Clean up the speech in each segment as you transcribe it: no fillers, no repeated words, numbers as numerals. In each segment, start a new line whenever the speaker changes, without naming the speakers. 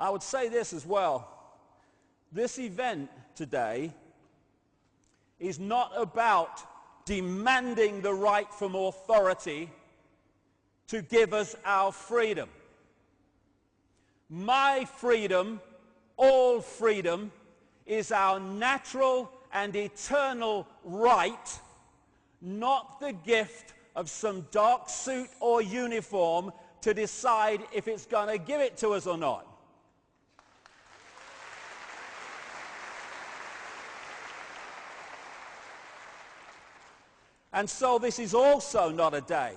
I would say this as well. This event today is not about demanding the right from authority to give us our freedom. My freedom, all freedom, is our natural and eternal right, not the gift of some dark suit or uniform to decide if it's going to give it to us or not. And so this is also not a day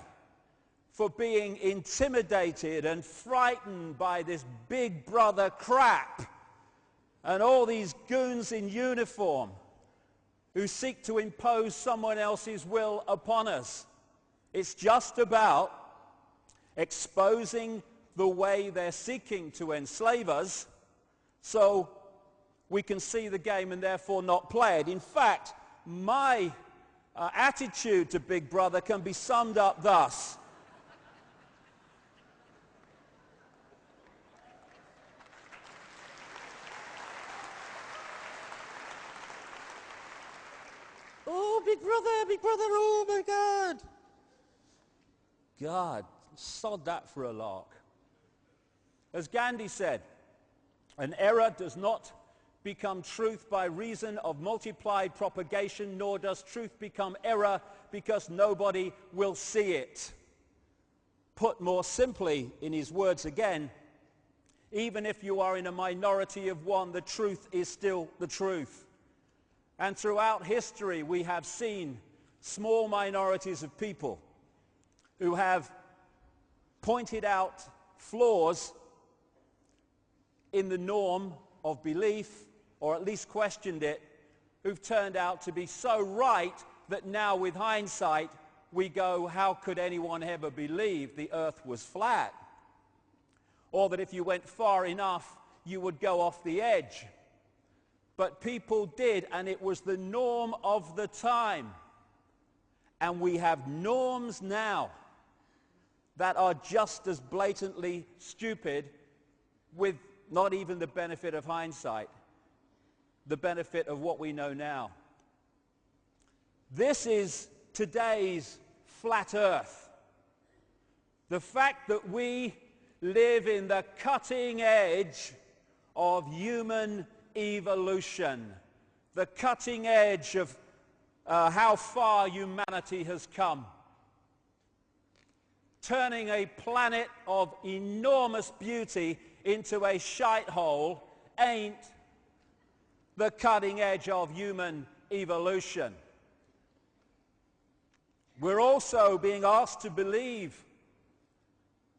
for being intimidated and frightened by this big brother crap and all these goons in uniform who seek to impose someone else's will upon us. It's just about exposing the way they're seeking to enslave us so we can see the game and therefore not play it. In fact, my attitude to Big Brother can be summed up thus. Oh, Big Brother, oh my God. God, sod that for a lark. As Gandhi said, an error does not become truth by reason of multiplied propagation, nor does truth become error because nobody will see it. Put more simply, in his words again, even if you are in a minority of one, the truth is still the truth. And throughout history, we have seen small minorities of people who have pointed out flaws in the norm of belief, or at least questioned it, who've turned out to be so right that now with hindsight we go, how could anyone ever believe the earth was flat? Or that if you went far enough you would go off the edge. But people did, and it was the norm of the time. And we have norms now that are just as blatantly stupid, with not even the benefit of hindsight, the benefit of what we know now. This is today's flat earth. The fact that we live in the cutting edge of human evolution, the cutting edge of how far humanity has come, turning a planet of enormous beauty into a shithole ain't the cutting edge of human evolution. We're also being asked to believe,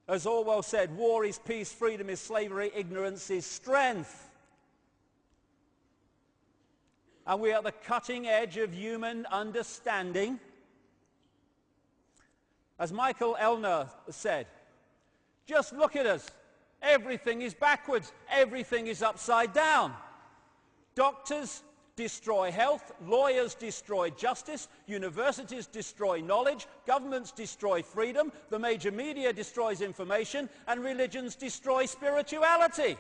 as Orwell said, war is peace, freedom is slavery, ignorance is strength. And we are at the cutting edge of human understanding. As Michael Elner said, just look at us. Everything is backwards. Everything is upside down. Doctors destroy health, lawyers destroy justice, universities destroy knowledge, governments destroy freedom, the major media destroys information, and religions destroy spirituality.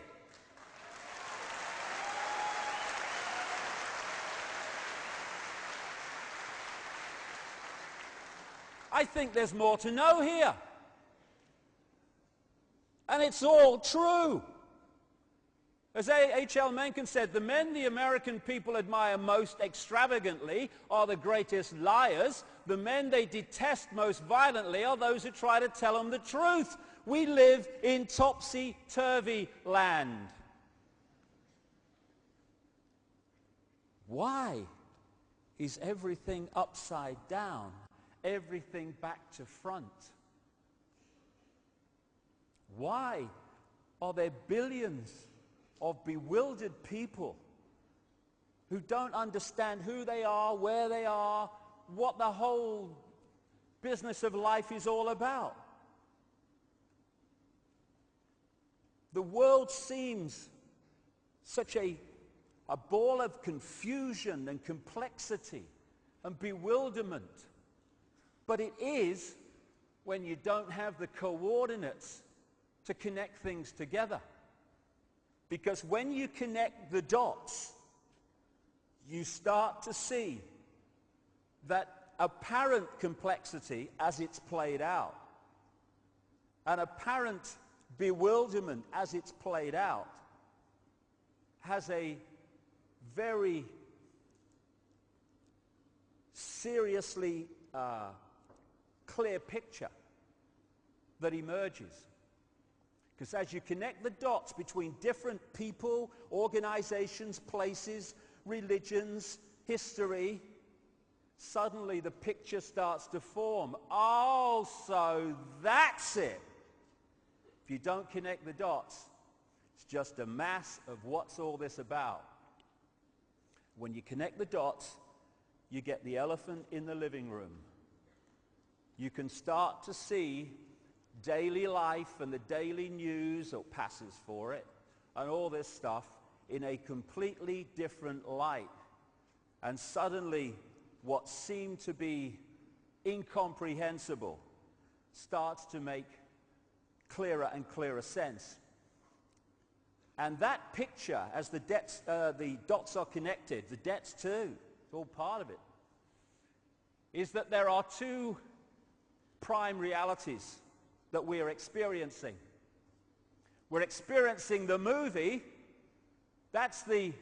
I think there's more to know here. And it's all true. As H.L. Mencken said, the men the American people admire most extravagantly are the greatest liars. The men they detest most violently are those who try to tell them the truth. We live in topsy-turvy land. Why is everything upside down? Everything back to front? Why are there billions of bewildered people who don't understand who they are, where they are, what the whole business of life is all about? The world seems such a ball of confusion and complexity and bewilderment. But it is when you don't have the coordinates to connect things together. Because when you connect the dots, you start to see that apparent complexity as it's played out, an apparent bewilderment as it's played out, has a very seriously clear picture that emerges. Because as you connect the dots between different people, organizations, places, religions, history, suddenly the picture starts to form. Oh, so that's it. If you don't connect the dots, it's just a mass of what's all this about. When you connect the dots, you get the elephant in the living room. You can start to see daily life and the daily news, or passes for it, and all this stuff in a completely different light. And suddenly, what seemed to be incomprehensible starts to make clearer and clearer sense. And that picture, as the dots are connected, the debts too, it's all part of it, is that there are two prime realities that we are experiencing. We're experiencing the movie. That's the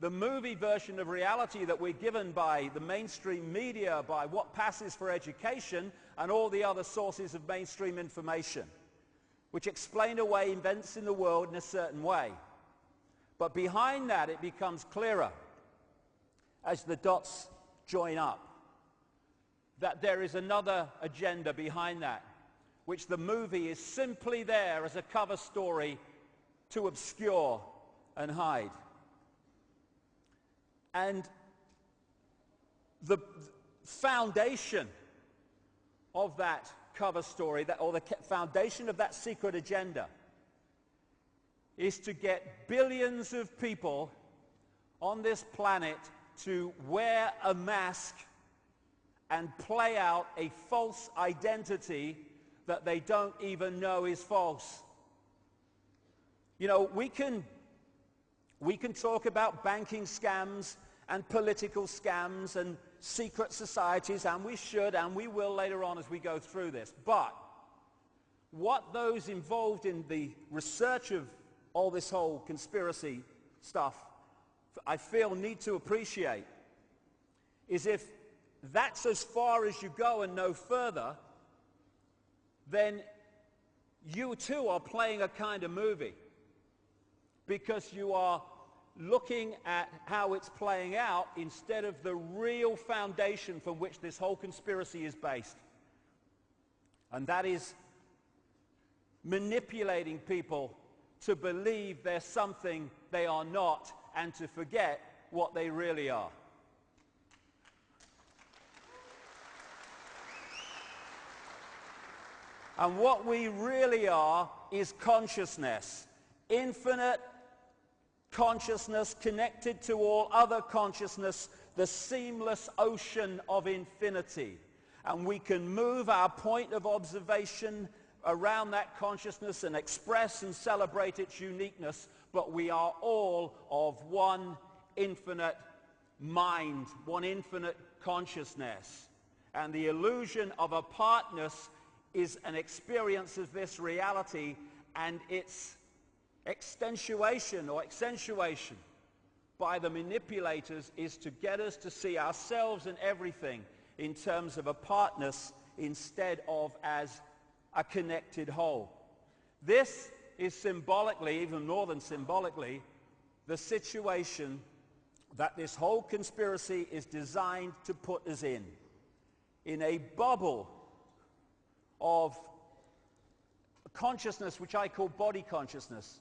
movie version of reality that we're given by the mainstream media, by what passes for education, and all the other sources of mainstream information, which explain away events in the world in a certain way. But behind that, it becomes clearer as the dots join up that there is another agenda behind that, which the movie is simply there as a cover story to obscure and hide. And the foundation of that cover story, or the foundation of that secret agenda, is to get billions of people on this planet to wear a mask and play out a false identity that they don't even know is false. You know, we can talk about banking scams and political scams and secret societies, and we should and we will later on as we go through this. But what those involved in the research of all this whole conspiracy stuff, I feel, need to appreciate is if that's as far as you go and no further, then you too are playing a kind of movie, because you are looking at how it's playing out instead of the real foundation from which this whole conspiracy is based. And that is manipulating people to believe they're something they are not and to forget what they really are. And what we really are is consciousness, infinite consciousness connected to all other consciousness, the seamless ocean of infinity. And we can move our point of observation around that consciousness and express and celebrate its uniqueness, but we are all of one infinite mind, one infinite consciousness. And the illusion of apartness is an experience of this reality, and its extensuation or accentuation by the manipulators is to get us to see ourselves and everything in terms of apartness instead of as a connected whole. This is symbolically, even more than symbolically, the situation that this whole conspiracy is designed to put us in a bubble of consciousness which I call body consciousness.